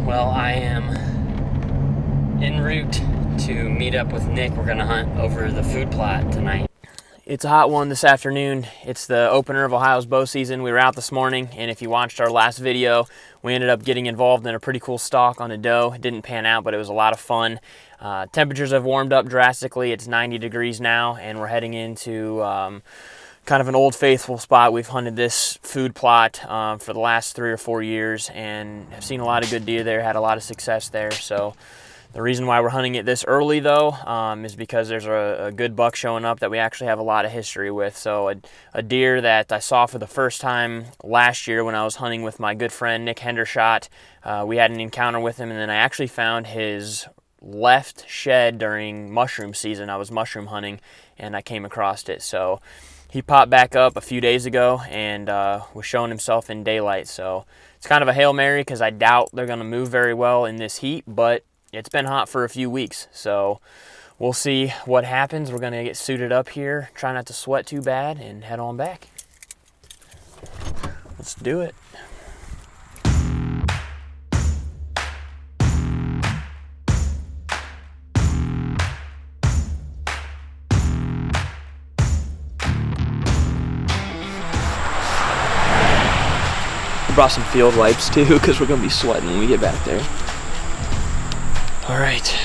Well, I am en route to meet up with Nick. We're going to hunt over the food plot tonight. It's a hot one this afternoon. It's the opener of Ohio's bow season. We were out this morning, and if you watched our last video, we ended up getting involved in a pretty cool stalk on a doe. It didn't pan out, but it was a lot of fun. Temperatures have warmed up drastically. It's 90 degrees now, and we're heading into kind of an old faithful spot. We've hunted this food plot for the last 3 or 4 years and have seen a lot of good deer there, had a lot of success there. So the reason why we're hunting it this early, though, is because there's a good buck showing up that we actually have a lot of history with. So a deer that I saw for the first time last year when I was hunting with my good friend Nick Hendershot. We had an encounter with him, and then I actually found his left shed during mushroom season. I was mushroom hunting, and I came across it. So he popped back up a few days ago and was showing himself in daylight. So it's kind of a Hail Mary because I doubt they're going to move very well in this heat, but it's been hot for a few weeks, so we'll see what happens. We're going to get suited up here, try not to sweat too bad, and head on back. Let's do it. Brought some field wipes too, because we're going to be sweating when we get back there. All right,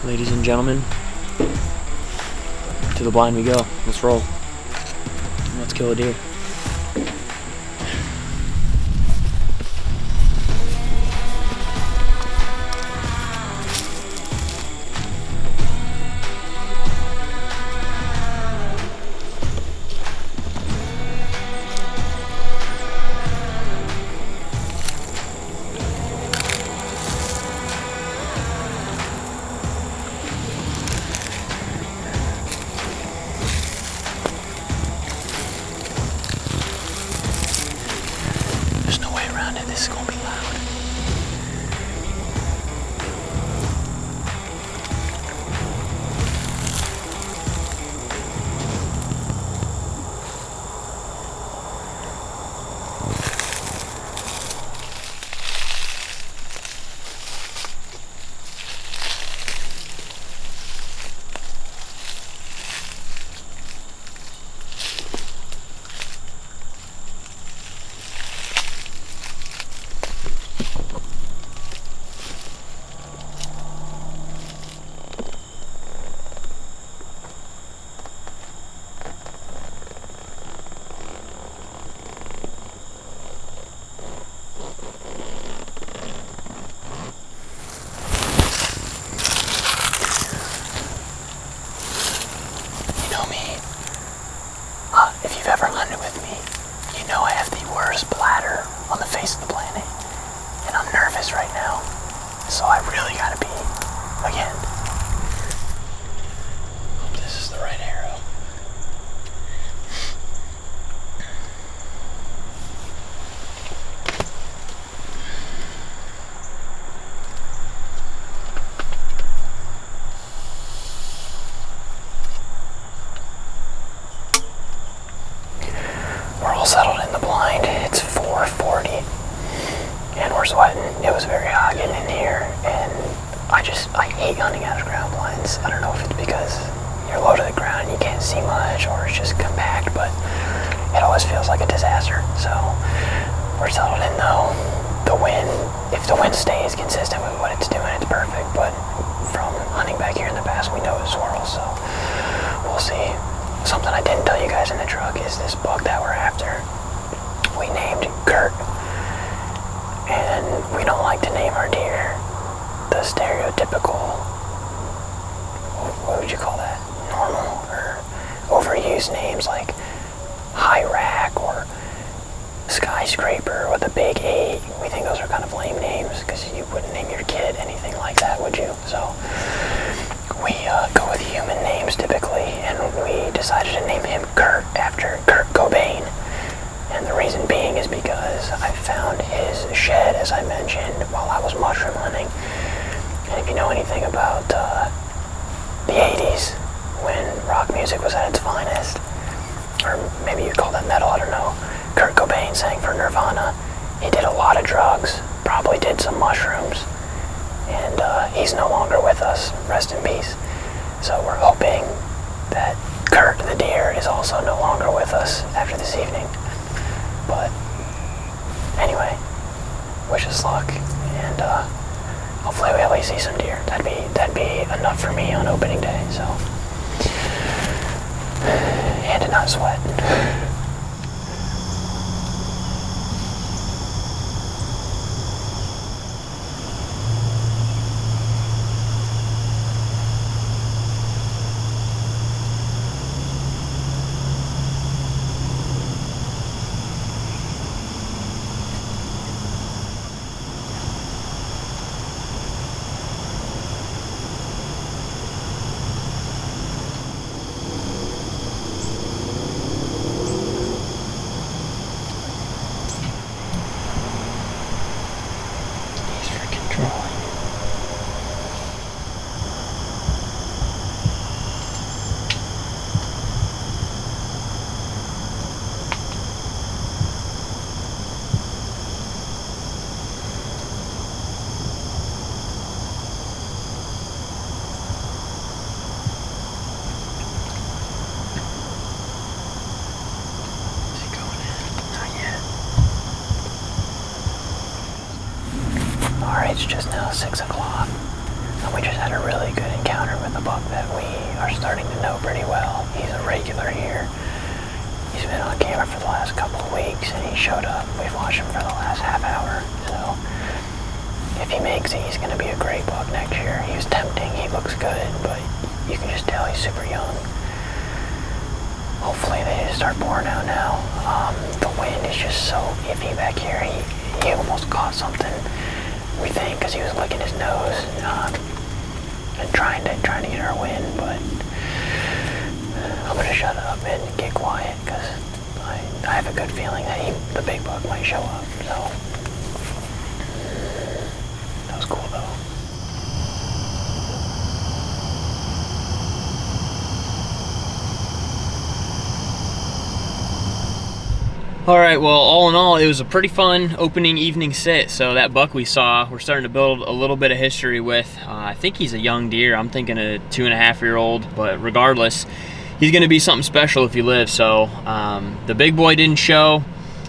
ladies and gentlemen, to the blind we go. Let's roll. Let's kill a deer. This is gonna be loud. If you've ever hunted with me, you know I have the worst bladder on the face of the planet. And I'm nervous right now. So I really gotta be again. Hope this is the right arrow. Settled in the blind. It's 4:40 and we're sweating. It was very hot getting in here, and I hate hunting out of ground blinds. I don't know if it's because you're low to the ground and you can't see much, or it's just compact, but it always feels like a disaster. So we're settled in though. The wind, if the wind stays consistent with what it's doing, it's perfect, but from hunting back here in the past, we know it swirls, so we'll see. Something I didn't tell you guys in the truck is this buck that we're after, we named Kurt. And we don't like to name our deer the stereotypical, what would you call that, normal or overused names like High Rack or Skyscraper with a big 8. We think those are kind of lame names because you wouldn't name your kid anything like that, would you? So we go with human names typically, and we decided to name him Kurt after Kurt Cobain. And the reason being is because I found his shed, as I mentioned, while I was mushroom hunting. And if you know anything about the 80s, when rock music was at its finest, or maybe you'd call that metal, I don't know, Kurt Cobain sang for Nirvana. He did a lot of drugs, probably probably did some mushrooms, and he's no longer with us. Rest in peace. So we're hoping that Kurt the deer is also no longer with us after this evening. But anyway, wish us luck, and hopefully we at least see some deer. That'd be enough for me on opening day. So, and to not sweat. It's just now 6 o'clock, and we just had a really good encounter with a buck that we are starting to know pretty well. He's a regular here. He's been on camera for the last couple of weeks, and he showed up. We've watched him for the last half hour, so if he makes it, he's going to be a great buck next year. He was tempting. He looks good, but you can just tell he's super young. Hopefully they just start pouring out now. The wind is just so iffy back here. He almost caught something, we think, because he was licking his nose and trying to get our wind, but I'm going to shut up and get quiet because I have a good feeling that the big buck might show up. So that was cool though. All right, well, all in all, it was a pretty fun opening evening sit. So that buck we saw, we're starting to build a little bit of history with. I think he's a young deer. I'm thinking a 2.5-year-old, but regardless, he's gonna be something special if he lives. So the big boy didn't show.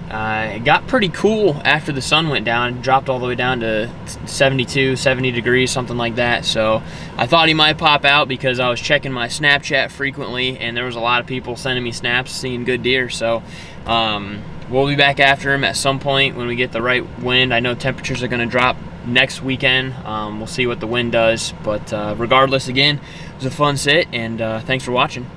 It got pretty cool after the sun went down. It dropped all the way down to 72, 70 degrees, something like that. So I thought he might pop out because I was checking my Snapchat frequently, and there was a lot of people sending me snaps seeing good deer. So we'll be back after him at some point when we get the right wind. I know temperatures are going to drop next weekend. We'll see what the wind does. But regardless, again, it was a fun sit, and thanks for watching.